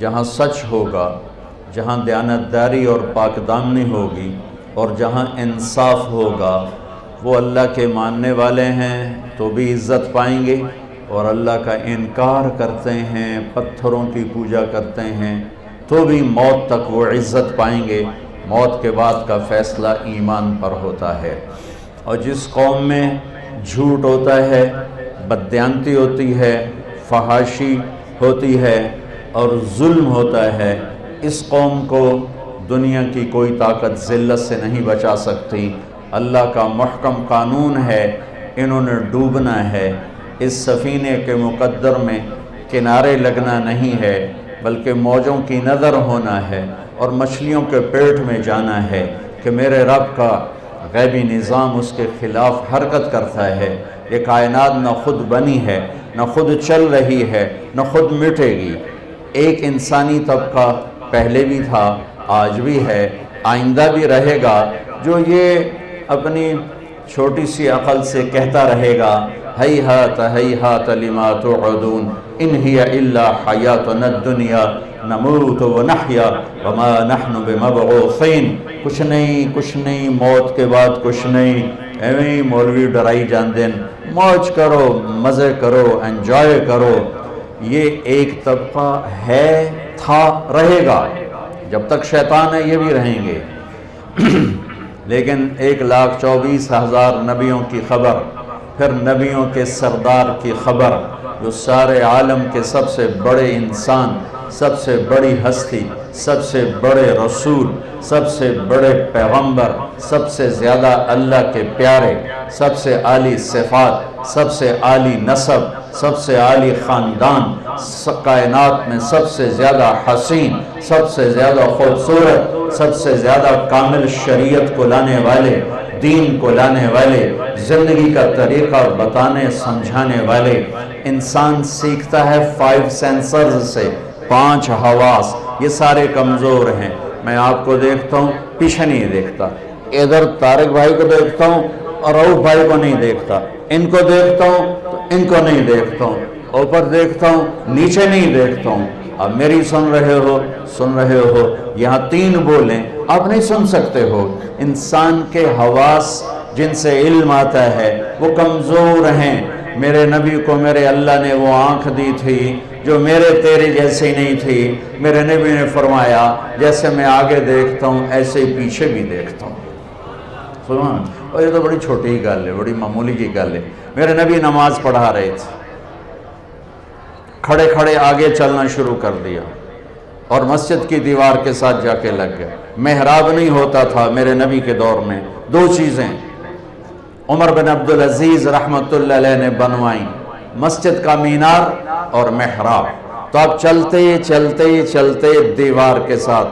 جہاں سچ ہوگا، جہاں دیانتداری اور پاک دامنی ہوگی اور جہاں انصاف ہوگا، وہ اللہ کے ماننے والے ہیں تو بھی عزت پائیں گے، اور اللہ کا انکار کرتے ہیں، پتھروں کی پوجا کرتے ہیں تو بھی موت تک وہ عزت پائیں گے۔ موت کے بعد کا فیصلہ ایمان پر ہوتا ہے۔ اور جس قوم میں جھوٹ ہوتا ہے، بددیانتی ہوتی ہے، فحاشی ہوتی ہے اور ظلم ہوتا ہے، اس قوم کو دنیا کی کوئی طاقت ذلت سے نہیں بچا سکتی۔ اللہ کا محکم قانون ہے، انہوں نے ڈوبنا ہے۔ اس سفینے کے مقدر میں کنارے لگنا نہیں ہے، بلکہ موجوں کی نظر ہونا ہے اور مچھلیوں کے پیٹ میں جانا ہے کہ میرے رب کا غیبی نظام اس کے خلاف حرکت کرتا ہے۔ یہ کائنات نہ خود بنی ہے، نہ خود چل رہی ہے، نہ خود مٹے گی۔ ایک انسانی طبقہ پہلے بھی تھا، آج بھی ہے، آئندہ بھی رہے گا، جو یہ اپنی چھوٹی سی عقل سے کہتا رہے گا ہیہات ہیہات لما توعدون ان ہی الا حیاتنا الدنیا نموت ونحیا وما نحن بمبعوثین۔ کچھ نہیں، موت کے بعد کچھ نہیں، ایویں مولوی ڈرائی جان دین، موج کرو، مزے کرو، انجوائے کرو۔ یہ ایک طبقہ ہے، تھا، رہے گا، جب تک شیطان ہے یہ بھی رہیں گے۔ لیکن 1,24,000 نبیوں کی خبر، پھر نبیوں کے سردار کی خبر، جو سارے عالم کے سب سے بڑے انسان، سب سے بڑی ہستی، سب سے بڑے رسول، سب سے بڑے پیغمبر، سب سے زیادہ اللہ کے پیارے، سب سے عالی صفات، سب سے عالی نسب، سب سے عالی خاندان، کائنات میں سب سے زیادہ حسین، سب سے زیادہ خوبصورت، سب سے زیادہ کامل شریعت کو لانے والے، دین کو لانے والے، زندگی کا طریقہ بتانے سمجھانے والے۔ انسان سیکھتا ہے 5 سینسرز سے، 5 حواس، یہ سارے کمزور ہیں۔ میں آپ کو دیکھتا ہوں، پیچھے نہیں دیکھتا، ادھر طارق بھائی کو دیکھتا ہوں اور رؤف بھائی کو نہیں دیکھتا، ان کو دیکھتا ہوں تو ان کو نہیں دیکھتا ہوں، اوپر دیکھتا ہوں نیچے نہیں دیکھتا ہوں۔ اب میری سن رہے ہو، یہاں 3 بولیں آپ نہیں سن سکتے ہو۔ انسان کے حواس جن سے علم آتا ہے وہ کمزور ہیں۔ میرے نبی کو میرے اللہ نے وہ آنکھ دی تھی جو میرے تیرے جیسے نہیں تھی۔ میرے نبی نے فرمایا جیسے میں آگے دیکھتا ہوں ایسے ہی پیچھے بھی دیکھتا ہوں۔ سبحان، اور یہ تو بڑی چھوٹی گل ہے، بڑی معمولی کی گل ہے۔ میرے نبی نماز پڑھا رہے تھے، کھڑے کھڑے آگے چلنا شروع کر دیا اور مسجد کی دیوار کے ساتھ جا کے لگ گئے۔ محراب نہیں ہوتا تھا میرے نبی کے دور میں، 2 چیزیں عمر بن عبدالعزیز رحمۃ اللہ علیہ نے بنوائیں، مسجد کا مینار اور محراب۔ تو آپ چلتے دیوار کے ساتھ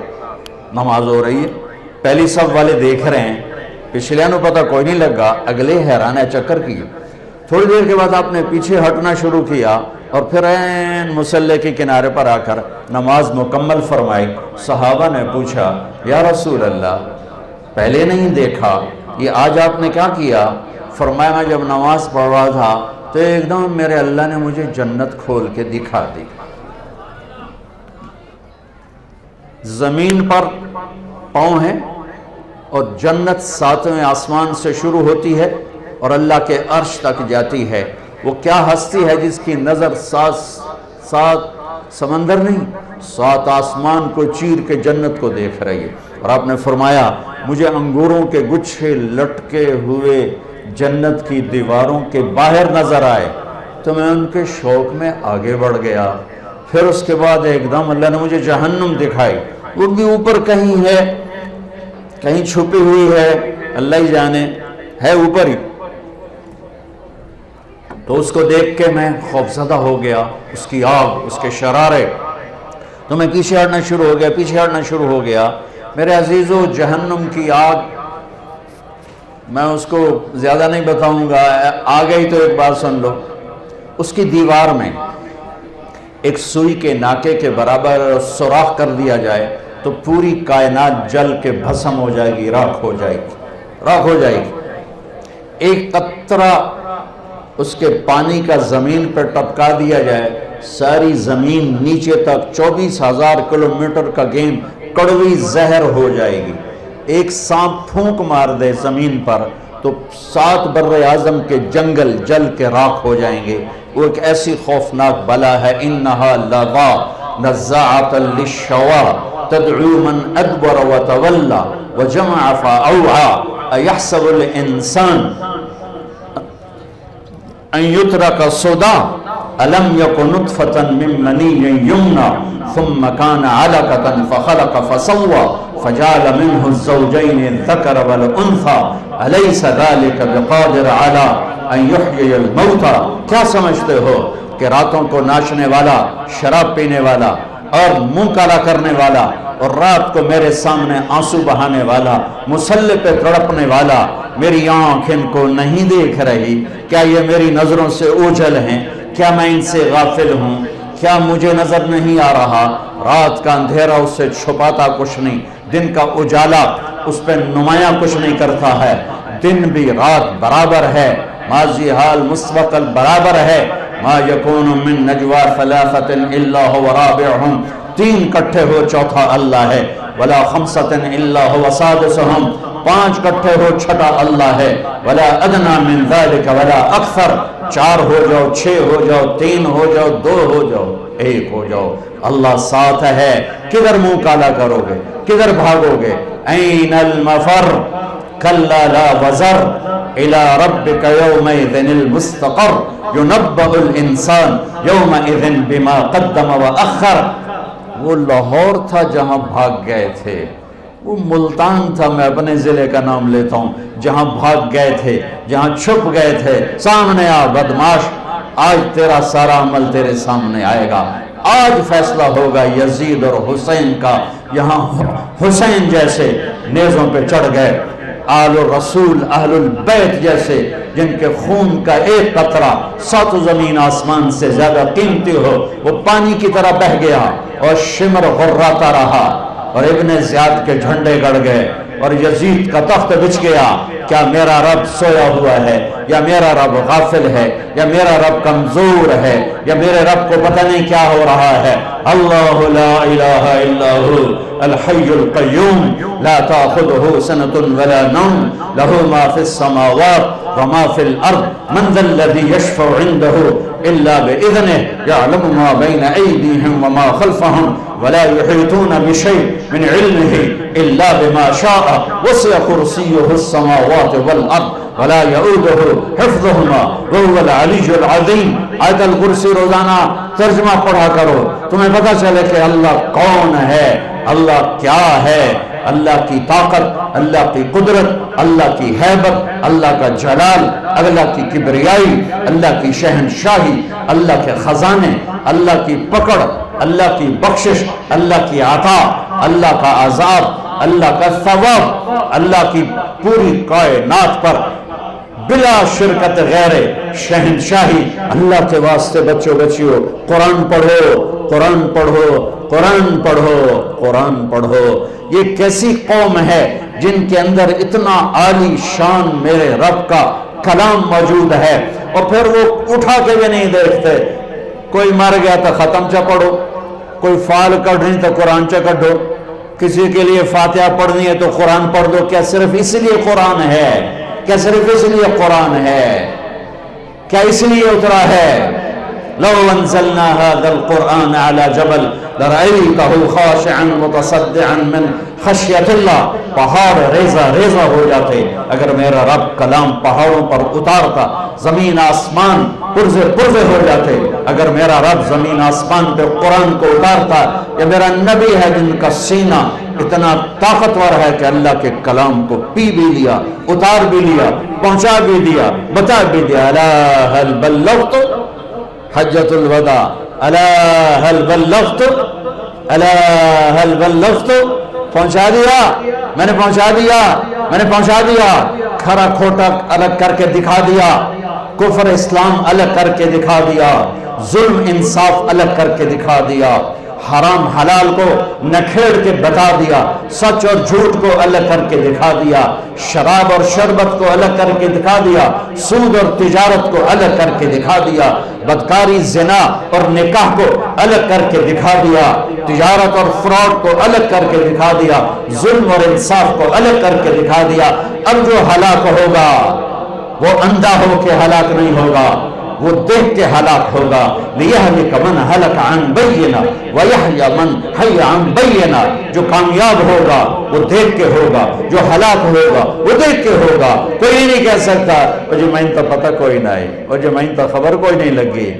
نماز ہو رہی ہے، پہلی صف والے دیکھ رہے ہیں، پچھلے نو پتہ کوئی نہیں لگا، اگلے حیران ہے چکر کی۔ تھوڑی دیر کے بعد آپ نے پیچھے ہٹنا شروع کیا اور پھر این مصلی کے کنارے پر آ کر نماز مکمل فرمائی۔ صحابہ نے پوچھا یا رسول اللہ پہلے نہیں دیکھا، یہ آج آپ نے کیا کیا؟ فرمایا میں جب نماز پڑھ رہا تھا تو ایک دم میرے اللہ نے مجھے جنت کھول کے دکھا دی۔ زمین پر پاؤں ہیں اور جنت 7ویں آسمان سے شروع ہوتی ہے اور اللہ کے عرش تک جاتی ہے۔ وہ کیا ہستی ہے جس کی نظر 7 سمندر نہیں، 7 آسمان کو چیر کے جنت کو دیکھ رہی ہے۔ اور آپ نے فرمایا مجھے انگوروں کے گچھے لٹکے ہوئے جنت کی دیواروں کے باہر نظر آئے تو میں ان کے شوق میں آگے بڑھ گیا۔ پھر اس کے بعد ایک دم اللہ نے مجھے جہنم دکھائی، وہ بھی اوپر کہیں ہے، کہیں چھپی ہوئی ہے، اللہ ہی جانے، ہے اوپر ہی۔ تو اس کو دیکھ کے میں خوفزدہ ہو گیا، اس کی آگ، اس کے شرارے، تو میں پیچھے ہٹنا شروع ہو گیا۔ میرے عزیزو، جہنم کی آگ میں اس کو زیادہ نہیں بتاؤں گا، آ گئی تو ایک بات سن لو۔ اس کی دیوار میں ایک سوئی کے ناکے کے برابر سوراخ کر دیا جائے تو پوری کائنات جل کے بھسم ہو جائے گی، راکھ ہو جائے گی۔ ایک قطرہ اس کے پانی کا زمین پر ٹپکا دیا جائے، ساری زمین نیچے تک 24,000 کلومیٹر کا گیم کڑوی زہر ہو جائے گی۔ ایک سانپ پھونک مار دے زمین پر تو 7 بر اعظم کے جنگل جل کے راکھ ہو جائیں گے۔ وہ ایک ایسی خوفناک بلا ہے، انہا لظا نزاعۃ للشوا تدعو من ادبر وتولى وجمع فاوعى ایحسب الانسان ان يترك سدى الم يكن نطفة من مني يمنى ثم كان علقة فخلق فسوى فجعل منه الزوجين الذكر والانثى اليس ذلك بقادر على ان يحيي الموتى۔ کیا سمجھتے ہو کہ راتوں کو ناچنے والا، شراب پینے والا اور منہ کالا کرنے والا اور رات کو میرے سامنے آنسو بہانے والا، مسلح پہ تڑپنے والا، میری آنکھ ان کو نہیں دیکھ رہی؟ کیا یہ میری نظروں سے اوجھل ہیں؟ کیا میں ان سے غافل ہوں؟ کیا مجھے نظر نہیں آ رہا؟ رات کا اندھیرا اس سے چھپاتا کچھ نہیں، دن کا اجالا اس پہ نمایاں کچھ نہیں کرتا ہے۔ دن بھی رات برابر ہے، ماضی حال مستقبل برابر ہے۔ ما یکون من نجوا ثلاثۃ الا هو رابعهم، 3 کٹھے ہو چوتھا اللہ ہے، ولا خمسۃ الا هو سادسهم، 5 کٹھے ہو چھٹا اللہ ہے، ولا ادنى من ذلك ولا اکثر، 4 ہو جاؤ، 6 ہو جاؤ، 3 ہو جاؤ، 2 ہو جاؤ، 1 ہو جاؤ، اللہ ساتھ ہے۔ کدھر منہ کالا کرو گے؟ کدھر بھاگو گے؟ این المفر کلا لا وزر الى ربك يومئذ المستقر ينبأ الانسان يومئذ بما قدم واخر۔ وہ لاہور تھا جہاں بھاگ گئے تھے، وہ ملتان تھا، میں اپنے ضلع کا نام لیتا ہوں، جہاں بھاگ گئے تھے، جہاں چھپ گئے تھے۔ سامنے آ بدماش، آج تیرا سارا عمل تیرے سامنے آئے گا۔ آج فیصلہ ہوگا یزید اور حسین کا۔ یہاں حسین جیسے نیزوں پہ چڑھ گئے، آل الرسول اہل البیت جیسے جن کے خون کا ایک قطرہ 7 زمین آسمان سے زیادہ قیمتی ہو، وہ پانی کی طرح بہہ گیا اور شمر غراتا رہا، اور ابن زیاد کے جھنڈے گڑ گئے اور یزید کا تخت بچھ گیا۔ کیا میرا رب سویا ہوا ہے، یا میرا رب غافل ہے، یا میرا رب کمزور ہے، یا میرے رب کو پتہ نہیں کیا ہو رہا ہے؟ اللہ لا الہ الا هو الحی القیوم لا تأخذه سنة ولا نوم له ما في السماوات وما في الأرض من ذا الذي يشفع عنده إلا بإذنه يعلم ما بين أيديهم وما خلفهم ولا يحيطون بشيء من علمه إلا بما شاء وسع كرسيه السماوات والأرض ولا يؤوده حفظهما وهو العلي العظيم۔ آیت الکرسی روزانہ ترجمہ پڑھا کرو، تمہیں پتہ چلے کہ اللہ کون ہے، اللہ کیا ہے، اللہ کی طاقت، اللہ کی قدرت، اللہ کی ہیبت، اللہ کا جلال، اللہ کی کبریائی، اللہ کی شہنشاہی، اللہ کے خزانے، اللہ کی پکڑ، اللہ کی بخشش، اللہ کی عطا، اللہ کا عذاب، اللہ کا ثواب، اللہ کی پوری کائنات پر بلا شرکت غیر شہنشاہی۔ اللہ کے واسطے بچوں بچیوں قرآن پڑھو، قرآن پڑھو، قرآن پڑھو، قرآن پڑھو۔ یہ کیسی قوم ہے جن کے اندر اتنا عالی شان میرے رب کا کلام موجود ہے، اور پھر وہ اٹھا کے بھی نہیں دیکھتے۔ کوئی مر گیا تو ختم چا پڑھو، کوئی فال کڑھنی تو قرآن چا کڑھو، کسی کے لیے فاتحہ پڑھنی ہے تو قرآن پڑھ دو۔ کیا صرف اس لیے قرآن ہے؟ کیا صرف اس لیے قرآن ہے؟ کیا اس لیے اترا ہے؟ لو انزلنا هذا القرآن على جبل لرأيته خاشعا متصدعا من خشیت اللہ، پہاڑ ریزہ ریزہ ہو جاتے اگر میرا رب کلام پہاڑوں پر اتارتا، زمین آسمان پرزے پرزے ہو جاتے اگر میرا رب زمین آسمان پہ قرآن کو اتارتا۔ یہ میرا نبی ہے جن کا سینہ اتنا طاقتور ہے کہ اللہ کے کلام کو پی بھی لیا، اتار بھی لیا، پہنچا بھی دیا، بتا بھی دیا۔ الا هل بلغت حجۃ الوداع، الا هل بلغت، الا هل بلغت، پہنچا دیا، میں نے پہنچا دیا، میں نے پہنچا دیا۔ کھرا کھوٹا الگ کر کے دکھا دیا، کفر اسلام الگ کر کے دکھا دیا، ظلم انصاف الگ کر کے دکھا دیا، حرام حلال کو نکھیڑ کے بتا دیا، سچ اور جھوٹ کو الگ کر کے دکھا دیا، شراب اور شربت کو الگ کر کے دکھا دیا، سود اور تجارت کو الگ کر کے دکھا دیا، بدکاری زنا اور نکاح کو الگ کر کے دکھا دیا، تجارت اور فراڈ کو الگ کر کے دکھا دیا، ظلم اور انصاف کو الگ کر کے دکھا دیا۔ اب جو ہلاک ہوگا وہ اندھا ہو کے ہلاک نہیں ہوگا، وہ دیکھ کے ہلاک ہوگا۔ لِيَهْلِكَ مَنْ هَلَكَ عَنْ بَيِّنَةٍ وَيَحْيَى مَنْ حَيَّ عَنْ بَيِّنَةٍ۔ جو کامیاب ہوگا وہ دیکھ کے ہوگا، جو ہلاک ہوگا وہ دیکھ کے ہوگا۔ کوئی نہیں کہہ سکتا وہ جو میں تو پتہ کوئی نہ ہے، وہ جو میں تو خبر کوئی نہیں لگی۔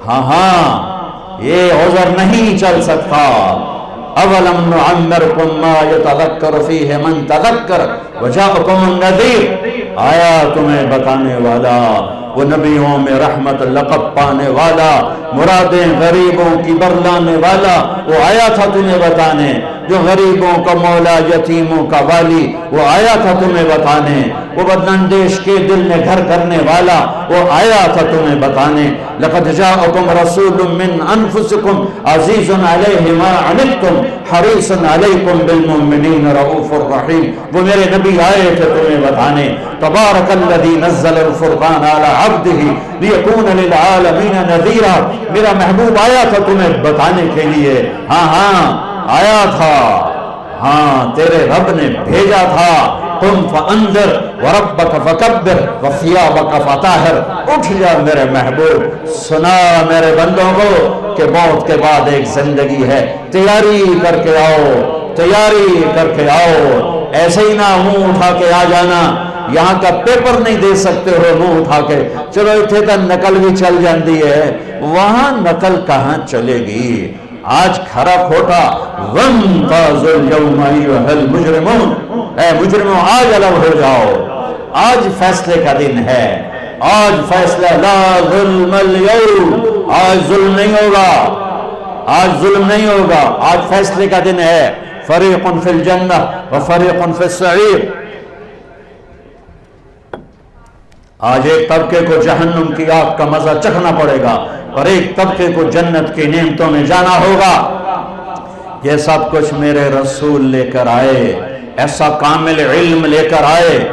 ہاں یہ عذر نہیں چل سکتا۔ اولم نعمرکم ما یتذکر فیہ من تذکر وجاءکم النذیر۔ آیا تمہیں بتانے والا، وہ نبیوں میں رحمت لقب پانے والا، مرادیں غریبوں کی برلانے والا، وہ آیا تھا تمہیں بتانے۔ جو غریبوں کا مولا، یتیموں کا والی، وہ آیا تھا تمہیں بتانے۔ وہ بداندیش کے دل میں گھر کرنے والا، وہ آیا تھا تمہیں بتانے۔ لقد جاءکم رسول من انفسکم عزیز علیہ ما عنتم حریص علیکم بالمؤمنین رؤوف الرحیم۔ وہ میرے نبی آئے تھے تمہیں بتانے۔ تبارک الذی نزل الفرقان علی عبدہ لیکون للعالمین نذیرا۔ میرا محبوب آیا تھا تمہیں بتانے کے لیے۔ ہاں آیا تھا، ہاں تیرے رب نے بھیجا تھا۔ قم فانذر وربک فکبر وثیابک فطہر۔ اٹھ جا میرے محبوب، سنا میرے بندوں کو کہ موت کے بعد ایک زندگی ہے، تیاری کر کے آؤ، تیاری کر کے آؤ۔ ایسے ہی نہ منہ اٹھا کے آ جانا، یہاں کا پیپر نہیں دے سکتے ہو منہ اٹھا کے، چلو اتنے تک نقل بھی چل جاندی ہے، وہاں نقل کہاں چلے گی؟ آج کھرا کھوٹا وَامْتَازُوا الْيَوْمَ أَيُّهَا الْمُجْرِمُونَ، اے مجرموں آج الگ ہو جاؤ، آج فیصلے کا دن ہے، آج فیصلہ لا ظلم اليوم، آج ظلم نہیں ہوگا، آج ظلم نہیں ہوگا، آج فیصلے کا دن ہے۔ فریق فی الجنہ وفریق فی السعیر۔ آج ایک طبقے کو جہنم کی آگ کا مزہ چکھنا پڑے گا اور ایک طبقے کو جنت کی نعمتوں میں جانا ہوگا۔ یہ سب کچھ میرے رسول لے کر آئے، ایسا کامل علم لے کر آئے